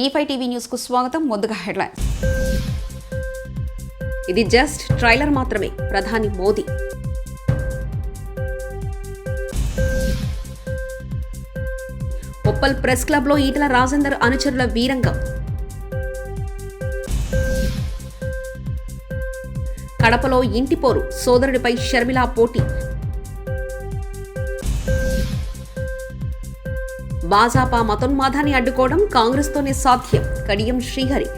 E5 TV news కు స్వాగతం. ముందుగా హెడ్లైన్స్. ఇది జస్ట్ ట్రైలర్ మాత్రమే. ప్రధాని మోదీ ఉప్పల్ ప్రెస్ క్లబ్ లో ఈటల రాజేందర్ అనుచరుల వీరంగం. కడపలో ఇంటి పోరు, సోదరుడిపై షర్మిల పోటీ. భాజపా మతోన్మాదాన్ని అడ్డుకోవడం కాంగ్రెస్తోనే సాధ్యం. కడియం శ్రీహరి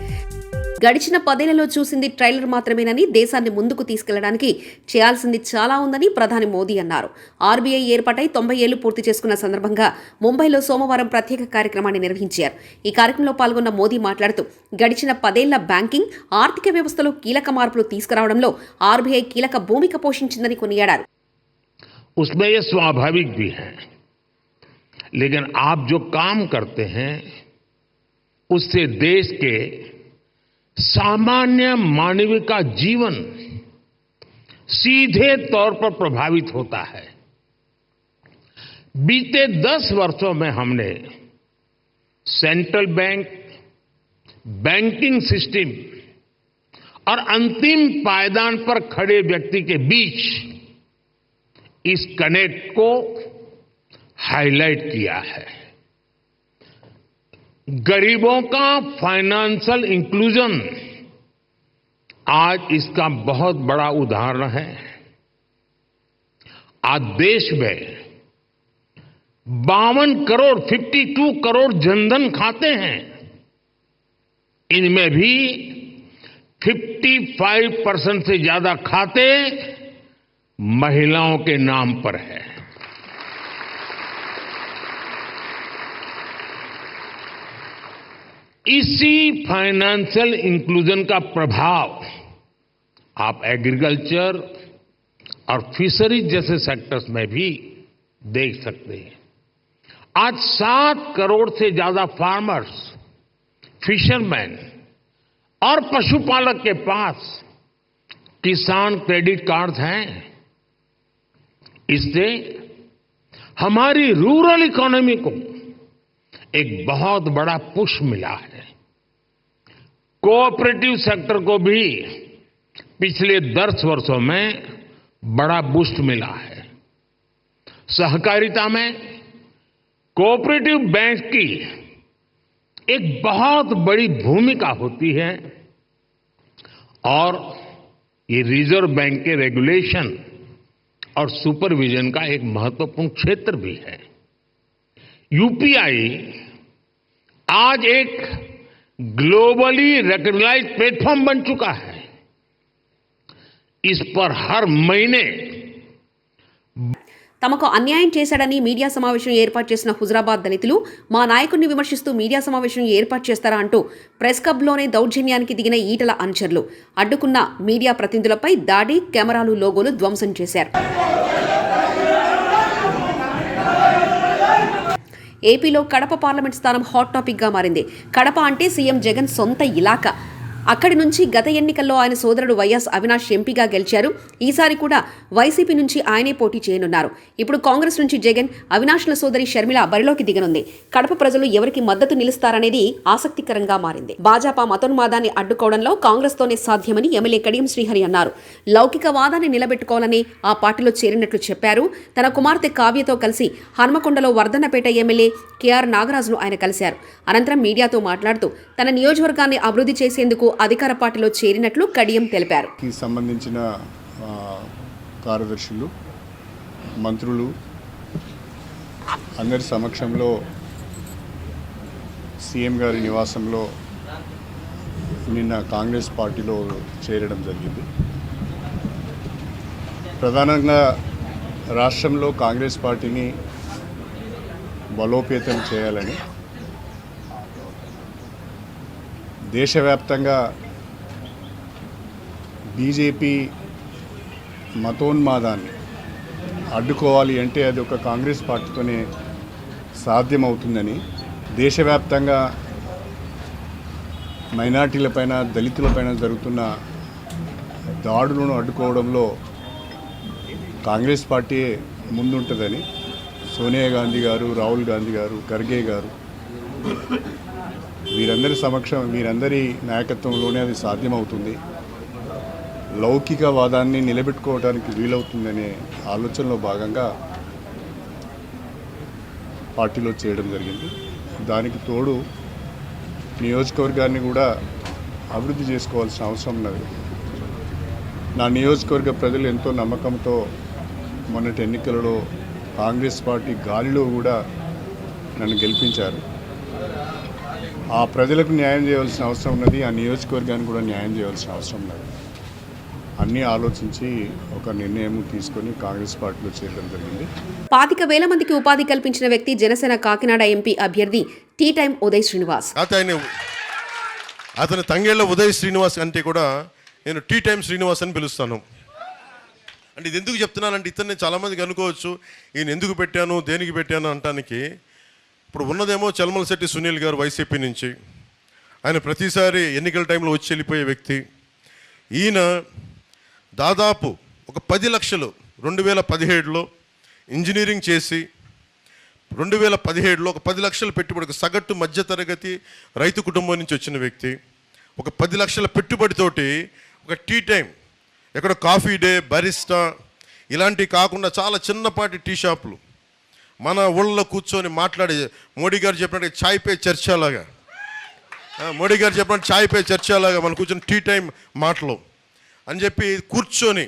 గడిచిన 10 ఏళ్లలో చూసింది ట్రైలర్ మాత్రమేనని, దేశాన్ని ముందుకు తీసుకెళ్లడానికి చేయాల్సింది చాలా ఉందని ప్రధాని మోదీ అన్నారు. ఆర్బీఐ ఏర్పాటై 90 ఏళ్లు పూర్తి చేసుకున్న సందర్భంగా ముంబైలో సోమవారం ప్రత్యేక కార్యక్రమాన్ని నిర్వహించారు. ఈ కార్యక్రమంలో పాల్గొన్న మోదీ మాట్లాడుతూ గడిచిన 10 ఏళ్ల బ్యాంకింగ్, ఆర్థిక వ్యవస్థలో కీలక మార్పులు తీసుకురావడంలో ఆర్బీఐ కీలక భూమిక పోషించిందని కొనియాడారు. लेकिन आप जो काम करते हैं उससे देश के सामान्य मानव का जीवन सीधे तौर पर प्रभावित होता है. बीते 10 वर्षों में हमने सेंट्रल बैंक, बैंकिंग सिस्टम और अंतिम पायदान पर खड़े व्यक्ति के बीच इस कनेक्ट को हाईलाइट किया है. गरीबों का फाइनेंशियल इंक्लूजन आज इसका बहुत बड़ा उदाहरण है. आज देश में 52 करोड़ जनधन खाते हैं. इनमें भी 55% से ज्यादा खाते महिलाओं के नाम पर है. इसी फाइनेंशियल इंक्लूजन का प्रभाव आप एग्रीकल्चर और फिशरीज जैसे सेक्टर्स में भी देख सकते हैं. आज 7 करोड़ से ज्यादा फार्मर्स, फिशरमैन और पशुपालक के पास किसान क्रेडिट कार्ड हैं. इससे हमारी रूरल इकोनॉमी को एक बहुत बड़ा पुश मिला है. कोऑपरेटिव सेक्टर को भी पिछले 10 वर्षों में बड़ा बूस्ट मिला है. सहकारिता में कोऑपरेटिव बैंक की एक बहुत बड़ी भूमिका होती है और ये रिजर्व बैंक के रेगुलेशन और सुपरविजन का एक महत्वपूर्ण क्षेत्र भी है. यूपीआई आज एक ग्लोबली रिकॉग्नाइज्ड प्लेटफॉर्म बन चुका है. इस पर हर महीने తమకు అన్యాయం చేశాడని మీడియా సమావేశం ఏర్పాటు చేసిన హుజరాబాద్ దళితులు మా నాయకుడిని విమర్శిస్తూ మీడియా సమావేశం ఏర్పాటు చేస్తారా అంటూ ప్రెస్ క్లబ్లోనే దౌర్జన్యానికి దిగిన ఈటల అనుచరులు అడ్డుకున్న మీడియా ప్రతినిధులపై దాడి, కెమెరాలు, లోగోలు ధ్వంసం చేశారు. ఏపీలో కడప పార్లమెంట్ స్థానం హాట్ టాపిక్ గా మారింది. కడప అంటే సీఎం జగన్ సొంత ఇలాకా. అక్కడి నుంచి గత ఎన్నికల్లో ఆయన సోదరుడు వైఎస్ అవినాష్ ఎంపీగా గెలిచారు. ఈసారి కూడా వైసీపీ నుంచి ఆయనే పోటీ చేయనున్నారు. ఇప్పుడు కాంగ్రెస్ నుంచి జగన్, అవినాష్ల సోదరి షర్మిల బరిలోకి దిగనుంది. కడప ప్రజలు ఎవరికి మద్దతు నిలుస్తారనేది ఆసక్తికరంగా మారింది. భాజపా మతోన్మాదాన్ని అడ్డుకోవడంలో కాంగ్రెస్తోనే సాధ్యమని ఎమ్మెల్యే కడియం శ్రీహరి అన్నారు. లౌకికవాదాన్ని నిలబెట్టుకోవాలని ఆ పార్టీలో చేరినట్లు చెప్పారు. తన కుమార్తె కావ్యతో కలిసి హన్మకొండలో వర్ధన్నపేట ఎమ్మెల్యే కేఆర్ నాగరాజును ఆయన కలిశారు. అనంతరం మీడియాతో మాట్లాడుతూ తన నియోజకవర్గాన్ని అభివృద్ధి చేసేందుకు అధికార పార్టీలో చేరినట్లు కడియం తెలిపారు. సంబంధించిన కార్యదర్శులు, మంత్రులు అందరి సమక్షంలో సీఎం గారి నివాసంలో నిన్న కాంగ్రెస్ పార్టీలో చేరడం జరిగింది. ప్రధానంగా రాష్ట్రంలో కాంగ్రెస్ పార్టీని బలోపేతం చేయాలని, దేశవ్యాప్తంగా బీజేపీ మతోన్మాదాన్ని అడ్డుకోవాలి అంటే అది ఒక కాంగ్రెస్ పార్టీతోనే సాధ్యమవుతుందని, దేశవ్యాప్తంగా మైనార్టీలపైన, దళితులపైన జరుగుతున్న దాడులను అడ్డుకోవడంలో కాంగ్రెస్ పార్టీ ముందుంటుందని సోనియా గాంధీ గారు, రాహుల్ గాంధీ గారు, ఖర్గే గారు వీరందరి నాయకత్వంలోనే అది సాధ్యమవుతుంది, లౌకికవాదాన్ని నిలబెట్టుకోవడానికి వీలవుతుందనే ఆలోచనలో భాగంగా పార్టీలో చేయడం జరిగింది. దానికి తోడు నియోజకవర్గాన్ని కూడా అభివృద్ధి చేసుకోవాల్సిన అవసరం ఉన్నది. నా నియోజకవర్గ ప్రజలు ఎంతో నమ్మకంతో మొన్నటి ఎన్నికలలో కాంగ్రెస్ పార్టీ గాలిలో కూడా నన్ను గెలిపించారు. ఆ ప్రజలకు న్యాయం చేయవలసిన అవసరం ఉన్నది, ఆ నియోజకవర్గానికి కూడా న్యాయం చేయవలసిన అవసరం ఉన్నది. అన్నీ ఆలోచించి ఒక నిర్ణయం తీసుకొని కాంగ్రెస్ పార్టీలో చేరడం జరిగింది. 25,000 మందికి ఉపాధి కల్పించిన వ్యక్తి జనసేన కాకినాడ ఎంపీ అభ్యర్థి టీ టైం ఉదయ్ శ్రీనివాస్. అతని తంగేళ్ల ఉదయ్ శ్రీనివాస్ అంటే కూడా నేను టీ టైం శ్రీనివాస్ అని పిలుస్తాను. అంటే ఇది ఎందుకు చెప్తున్నానంటే ఇతన్ని చాలామందికి అనుకోవచ్చు ఈయన ఎందుకు పెట్టాను దేనికి పెట్టాను అంటానికి. ఇప్పుడు ఉన్నదేమో చల్మలశెట్టి సునీల్ గారు వైసీపీ నుంచి, ఆయన ప్రతిసారి ఎన్నికల టైంలో వచ్చి వెళ్ళిపోయే వ్యక్తి. ఈయన దాదాపు ఒక 10 లక్షలు 2017లో ఇంజనీరింగ్ చేసి 2017లో ఒక 10 లక్షల పెట్టుబడి, ఒక సగటు మధ్యతరగతి రైతు కుటుంబం నుంచి వచ్చిన వ్యక్తి. ఒక 10 లక్షల పెట్టుబడితోటి ఒక టీ టైం, ఎక్కడ కాఫీ డే, బరిస్టా ఇలాంటివి కాకుండా చాలా చిన్నపాటి టీ షాపులు మన ఊళ్ళలో కూర్చొని మాట్లాడే, మోడీ గారు చెప్పినట్టు చాయ్ పే చర్చలాగా, మోడీ గారు చెప్పినట్టు చాయ్ పే చర్చలాగా మనం కూర్చొని టీ టైం మాటలు అని చెప్పి కూర్చొని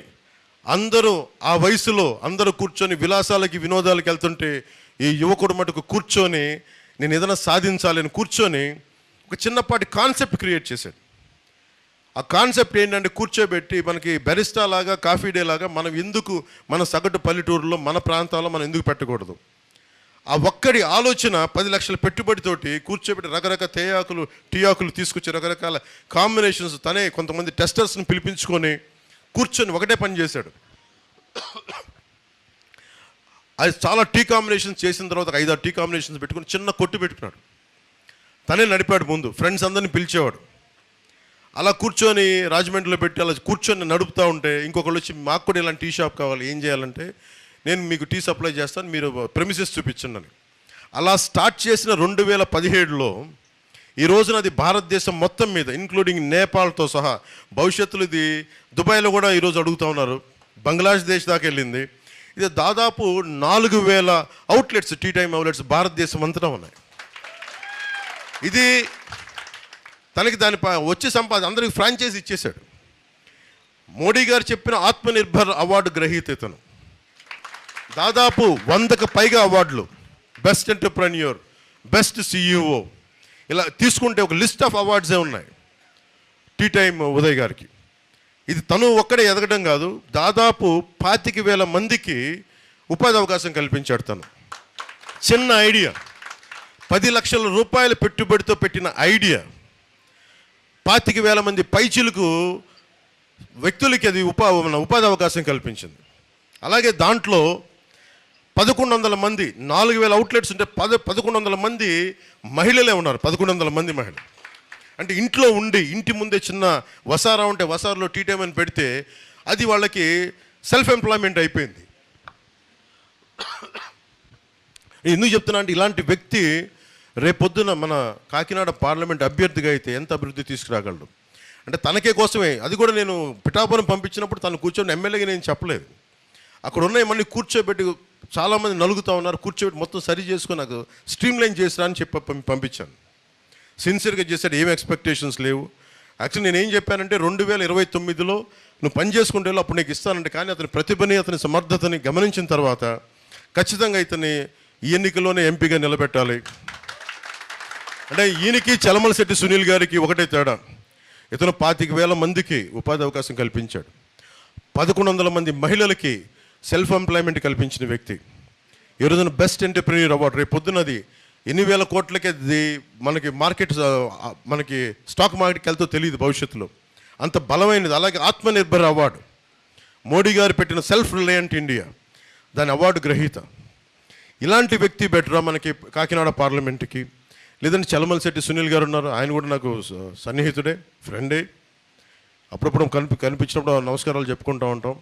అందరూ ఆ వయసులో అందరూ కూర్చొని విలాసాలకి వినోదాలకి వెళ్తుంటే ఈ యువకుడు మటుకు కూర్చొని నేను ఏదైనా సాధించాలని కూర్చొని ఒక చిన్నపాటి కాన్సెప్ట్ క్రియేట్ చేశాడు. ఆ కాన్సెప్ట్ ఏంటంటే కూర్చోబెట్టి మనకి బెరిస్టా లాగా కాఫీ డే లాగా మనం ఎందుకు మన సగటు పల్లెటూరులో మన ప్రాంతాల్లో మనం ఎందుకు పెట్టకూడదు. ఆ ఒక్కడి ఆలోచన 10 లక్షల పెట్టుబడితోటి కూర్చోబెట్టి రకరకాల టీ ఆకులు తీసుకొచ్చి రకరకాల కాంబినేషన్స్ తనే కొంతమంది టెస్టర్స్ని పిలిపించుకొని కూర్చొని ఒకటే పని చేశాడు. అది చాలా టీ కాంబినేషన్స్ చేసిన తర్వాత 5-6 టీ కాంబినేషన్స్ పెట్టుకుని చిన్న కొట్టు పెట్టుకున్నాడు. తనే నడిపాడు, ముందు ఫ్రెండ్స్ అందరిని పిలిచేవాడు. అలా కూర్చొని రాజమండ్రిలో పెట్టి అలా కూర్చొని నడుపుతూ ఉంటే ఇంకొకళ్ళు వచ్చి మాకు కూడా ఇలాంటి టీ షాప్ కావాలి, ఏం చేయాలంటే నేను మీకు టీ సప్లై చేస్తాను, మీరు ప్రెమిసెస్ చూపించండి అని. అలా స్టార్ట్ చేసిన 2017లో ఈ రోజున అది భారతదేశం మొత్తం మీద ఇంక్లూడింగ్ నేపాల్తో సహా, భవిష్యత్తులో ఇది దుబాయ్లో కూడా ఈరోజు అడుగుతూ ఉన్నారు, బంగ్లాదేశ్ దాకా వెళ్ళింది. ఇది దాదాపు 4,000 అవుట్లెట్స్, టీ టైం అవుట్లెట్స్ భారతదేశం అంతటా ఉన్నాయి. ఇది తనకి వచ్చే అందరికి ఫ్రాంచైజ్ ఇచ్చేశాడు. మోడీ గారు చెప్పిన ఆత్మనిర్భర్ అవార్డు గ్రహీత ఇతను. దాదాపు 100కు పైగా అవార్డులు, బెస్ట్ ఎంటర్ప్రెన్యూర్, బెస్ట్ సిఇఓ, ఇలా తీసుకుంటే ఒక లిస్ట్ ఆఫ్ అవార్డ్సే ఉన్నాయి టీ టైం ఉదయ్ గారికి. ఇది తను ఒక్కడే ఎదగడం కాదు, దాదాపు 25,000 మందికి ఉపాధి అవకాశం కల్పించాడు. తను చిన్న ఐడియా, 10 లక్షల రూపాయల పెట్టుబడితో పెట్టిన ఐడియా 25,000 మంది పైచిలకు వ్యక్తులకి అది ఉపాధి అవకాశం కల్పించింది. అలాగే దాంట్లో 1,100 మంది, 4,000 అవుట్లెట్స్ ఉంటే 1,100 మంది మహిళలే ఉన్నారు. 1,100 మంది మహిళలు అంటే ఇంట్లో ఉండి ఇంటి ముందే చిన్న వసారా ఉంటే వసారాలో టీ టైం అని పెడితే అది వాళ్ళకి సెల్ఫ్ ఎంప్లాయ్మెంట్ అయిపోయింది. ఎందుకు చెప్తున్నా అంటే ఇలాంటి వ్యక్తి రేపొద్దున మన కాకినాడ పార్లమెంట్ అభ్యర్థిగా అయితే ఎంత అభివృద్ధి తీసుకురాగలడు అంటే తనకే కోసమే. అది కూడా నేను పిఠాపురం పంపించినప్పుడు తను కూర్చొని ఎమ్మెల్యేగా నేను చెప్పలేదు, అక్కడ ఉన్న మళ్ళీ కూర్చోబెట్టి చాలామంది నలుగుతూ ఉన్నారు, కూర్చోబెట్టి మొత్తం సరి చేసుకొని నాకు స్ట్రీమ్లైన్ చేసిరా అని చెప్పి పంపించాను. సిన్సియర్గా చేశాడు, ఏం ఎక్స్పెక్టేషన్స్ లేవు. యాక్చువల్లీ నేను ఏం చెప్పానంటే 2029లో నువ్వు పని చేసుకుంటే అప్పుడు నీకు ఇస్తానంటే, కానీ అతని ప్రతిభని అతని సమర్థతని గమనించిన తర్వాత ఖచ్చితంగా ఇతన్ని ఈ ఎన్నికల్లోనే ఎంపీగా నిలబెట్టాలి. అంటే ఈయనకి చలమలశెట్టి సునీల్ గారికి ఒకటే తేడా, ఇతను 25,000 మందికి ఉపాధి అవకాశం కల్పించాడు, 1,100 మంది మహిళలకి సెల్ఫ్ ఎంప్లాయ్మెంట్ కల్పించిన వ్యక్తి. ఈ రోజున బెస్ట్ ఎంటర్ప్రెన్యూర్ అవార్డు రేపు పొద్దున్నది ఎన్ని వేల కోట్లకి అది మనకి మార్కెట్, మనకి స్టాక్ మార్కెట్కి వెళ్తే తెలియదు భవిష్యత్తులో, అంత బలమైనది. అలాగే ఆత్మనిర్భర్ అవార్డు మోడీ గారు పెట్టిన సెల్ఫ్ రిలయంట్ ఇండియా, దాని అవార్డు గ్రహీత. ఇలాంటి వ్యక్తి బెటరా మనకి కాకినాడ పార్లమెంట్కి? లేదంటే చలమలశెట్టి సునీల్ గారు ఉన్నారు, ఆయన కూడా నాకు సన్నిహితుడే, ఫ్రెండే, అప్పుడప్పుడు కనిపించినప్పుడు నమస్కారాలు చెప్పుకుంటూ ఉంటాం.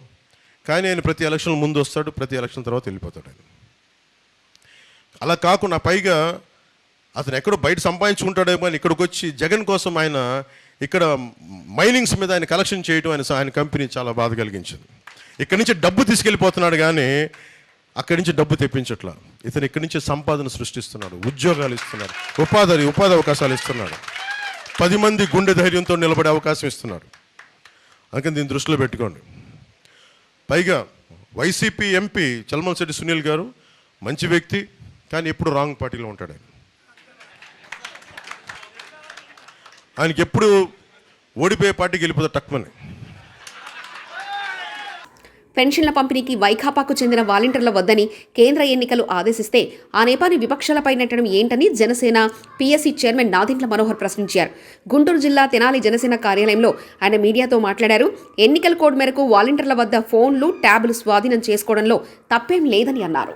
కానీ ఆయన ప్రతి ఎలక్షన్ ముందు వస్తాడు, ప్రతి ఎలక్షన్ తర్వాత వెళ్ళిపోతాడు ఆయన. అలా కాకుండా పైగా అతను ఎక్కడో బయట సంపాదించుకుంటాడేమో అని ఇక్కడికి వచ్చి జగన్ కోసం ఆయన ఇక్కడ మైనింగ్స్ మీద ఆయన కలెక్షన్ చేయడం ఆయన కంపెనీ చాలా బాధ కలిగించింది. ఇక్కడి నుంచి డబ్బు తీసుకెళ్ళిపోతున్నాడు కానీ అక్కడి నుంచి డబ్బు తెప్పించట్లా. ఇతను ఇక్కడి నుంచి సంపాదన సృష్టిస్తున్నాడు, ఉద్యోగాలు ఇస్తున్నాడు, ఉపాధి అవకాశాలు ఇస్తున్నాడు, 10 మంది గుండె ధైర్యంతో నిలబడే అవకాశం ఇస్తున్నాడు. అందుకని దీన్ని దృష్టిలో పెట్టుకోండి. పైగా వైసీపీ ఎంపీ చలమలశెట్టి సునీల్ గారు మంచి వ్యక్తి, కానీ ఎప్పుడు రాంగ్ పార్టీలో ఉంటాడు. ఆయనకి ఎప్పుడు ఓడిపోయే పార్టీకి వెళ్ళిపోతాడు టక్మని. పెన్షన్ల పంపిణీకి వైకాపాకు చెందిన వాలంటీర్ల వద్దని కేంద్ర ఎన్నికలు ఆదేశిస్తే ఆ నేపాన్ని విపక్షాలపై నెట్టడం ఏంటని జనసేన పీఎస్సీ చైర్మన్ నాదెండ్ల మనోహర్ ప్రశ్నించారు. గుంటూరు జిల్లా తెనాలి జనసేన కార్యాలయంలో ఆయన మీడియాతో మాట్లాడారు. ఎన్నికల కోడ్ మేరకు వాలంటీర్ల వద్ద ఫోన్లు, ట్యాబ్లు స్వాధీనం చేసుకోవడంలో తప్పేం లేదని అన్నారు.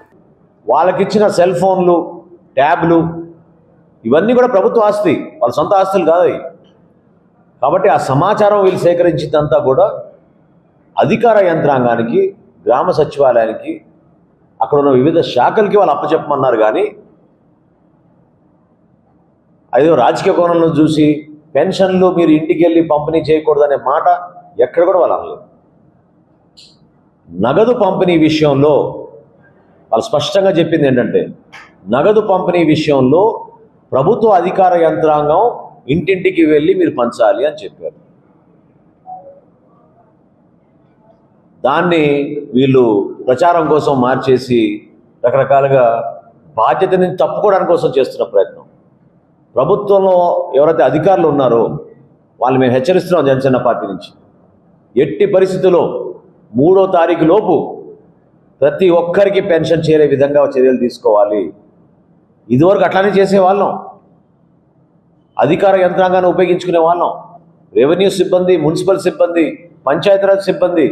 వాళ్ళకిచ్చిన సెల్ ఫోన్లు, ట్యాబ్లు ఇవన్నీ కూడా ప్రభుత్వ ఆస్తి, వాళ్ళ సొంత ఆస్తులు కాదు. కాబట్టి ఆ సమాచారం వీళ్ళు సేకరించిందంతా కూడా అధికార యంత్రాంగానికి, గ్రామ సచివాలయానికి, అక్కడ ఉన్న వివిధ శాఖలకి వాళ్ళు అప్పచెప్పమన్నారు. కానీ అదేదో రాజకీయ కోణంలో చూసి పెన్షన్లు మీరు ఇంటికి వెళ్ళి పంపిణీ చేయకూడదనే మాట ఎక్కడ కూడా వాళ్ళు అనలేదు. నగదు పంపిణీ విషయంలో వాళ్ళు స్పష్టంగా చెప్పింది ఏంటంటే, నగదు పంపిణీ విషయంలో ప్రభుత్వ అధికార యంత్రాంగం ఇంటింటికి వెళ్ళి మీరు పంచాలి అని చెప్పారు. దాన్ని వీళ్ళు ప్రచారం కోసం మార్చేసి రకరకాలుగా బాధ్యతని తప్పుకోవడానికి కోసం చేస్తున్న ప్రయత్నం. ప్రభుత్వంలో ఎవరైతే అధికారులు ఉన్నారో వాళ్ళు మేము హెచ్చరిస్తున్నాం జనసేన పార్టీ నుంచి, ఎట్టి పరిస్థితుల్లో 3వ తారీఖు లోపు ప్రతి ఒక్కరికి పెన్షన్ చేరే విధంగా చర్యలు తీసుకోవాలి. ఇదివరకు అట్లానే చేసేవాళ్ళం, అధికార యంత్రాంగాన్ని ఉపయోగించుకునే వాళ్ళం. రెవెన్యూ సిబ్బంది, మున్సిపల్ సిబ్బంది, పంచాయతీరాజ్ సిబ్బంది,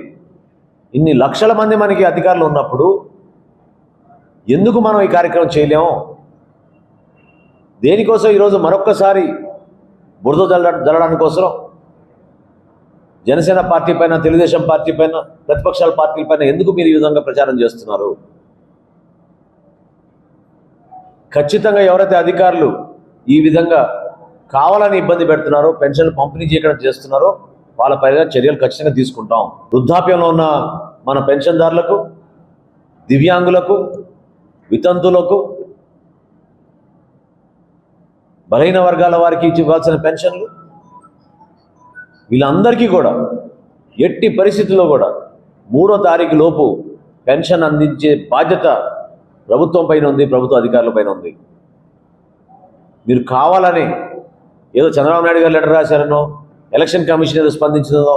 ఇన్ని లక్షల మంది మనకి అధికారులు ఉన్నప్పుడు ఎందుకు మనం ఈ కార్యక్రమం చేయలేము? దేనికోసం ఈరోజు మరొక్కసారి బురద జల్లడానికి కోసం జనసేన పార్టీ పైన, తెలుగుదేశం పార్టీ పైన, ప్రతిపక్షాల పార్టీల పైన ఎందుకు మీరు ఈ విధంగా ప్రచారం చేస్తున్నారు? ఖచ్చితంగా ఎవరైతే అధికారులు ఈ విధంగా కావాలని ఇబ్బంది పెడుతున్నారో, పెన్షన్లు పంపిణీ చేయడం చేస్తున్నారో వాళ్ళ పైన చర్యలు ఖచ్చితంగా తీసుకుంటాం. వృద్ధాప్యంలో ఉన్న మన పెన్షన్దారులకు, దివ్యాంగులకు, వితంతులకు, బలహీన వర్గాల వారికి ఇవ్వాల్సిన పెన్షన్లు వీళ్ళందరికీ కూడా ఎట్టి పరిస్థితుల్లో కూడా 3వ తారీఖు లోపు పెన్షన్ అందించే బాధ్యత ప్రభుత్వం పైన ఉంది, ప్రభుత్వ అధికారుల పైన ఉంది. మీరు కావాలని ఏదో చంద్రబాబు నాయుడు గారు లెటర్ రాశారనో, ఎలక్షన్ కమిషన్ ఏదో స్పందించిందో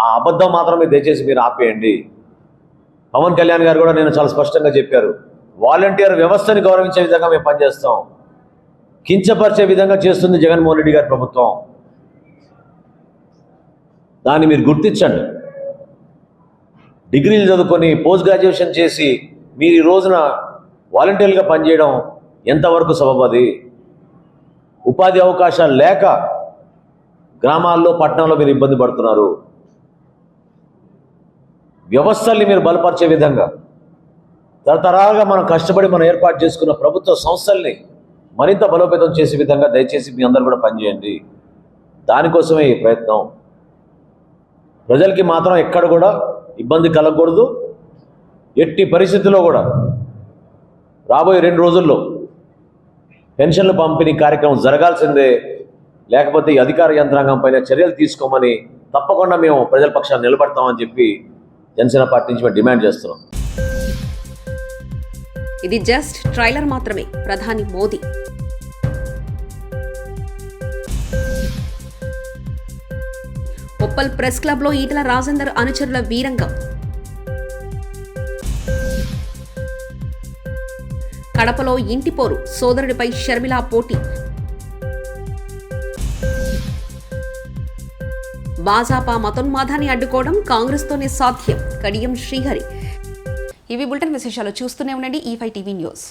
ఆ అబద్ధం మాత్రమే దయచేసి మీరు ఆపేయండి. పవన్ కళ్యాణ్ గారు కూడా నేను చాలా స్పష్టంగా చెప్పారు, వాలంటీర్ వ్యవస్థని గౌరవించే విధంగా మేము పనిచేస్తాం. కించపరిచే విధంగా చేస్తుంది జగన్మోహన్ రెడ్డి గారి ప్రభుత్వం. దాన్ని మీరు గుర్తించండి. డిగ్రీలు చదువుకొని పోస్ట్ గ్రాడ్యుయేషన్ చేసి మీరు ఈ రోజున వాలంటీర్లుగా పనిచేయడం ఎంతవరకు సబబది? ఉపాధి అవకాశాలు లేక గ్రామాల్లో, పట్టణాల్లో మీరు ఇబ్బంది పడుతున్నారు. వ్యవస్థల్ని మీరు బలపరిచే విధంగా తరతరాలుగా మనం కష్టపడి మనం ఏర్పాటు చేసుకున్న ప్రభుత్వ సంస్థల్ని మరింత బలోపేతం చేసే విధంగా దయచేసి మీ అందరూ కూడా పనిచేయండి. దానికోసమే ఈ ప్రయత్నం. ప్రజలకి మాత్రం ఎక్కడ కూడా ఇబ్బంది కలగకూడదు. ఎట్టి పరిస్థితుల్లో కూడా రాబోయే 2 రోజుల్లో పెన్షన్ల పంపిణీ కార్యక్రమం జరగాల్సిందే. లేకపోతే ఈ అధికార యంత్రాంగం పైన చర్యలు తీసుకోమని తప్పకుండా మేము ప్రజల పక్షాన్ని నిలబడతామని చెప్పి జనసేన పార్టీ నుంచి మేము డిమాండ్ చేస్తున్నాం. ఇది జస్ట్ ట్రైలర్ మాత్రమే. ప్రధాని మోదీ ఉప్పల్ ప్రెస్ క్లబ్లో ఈటల రాజేందర్ అనుచరుల వీరంగం. కడపలో ఇంటిపోరు, సోదరుడిపై షర్మిల పోటీ. భాజపా మతోన్మాదాన్ని అడ్డుకోవడం కాంగ్రెస్తోనే సాధ్యం. కడియం శ్రీహరి. ఇవి బులెటిన్ విశేషాలు. చూస్తూనే ఉండండి E5 టీవీ న్యూస్.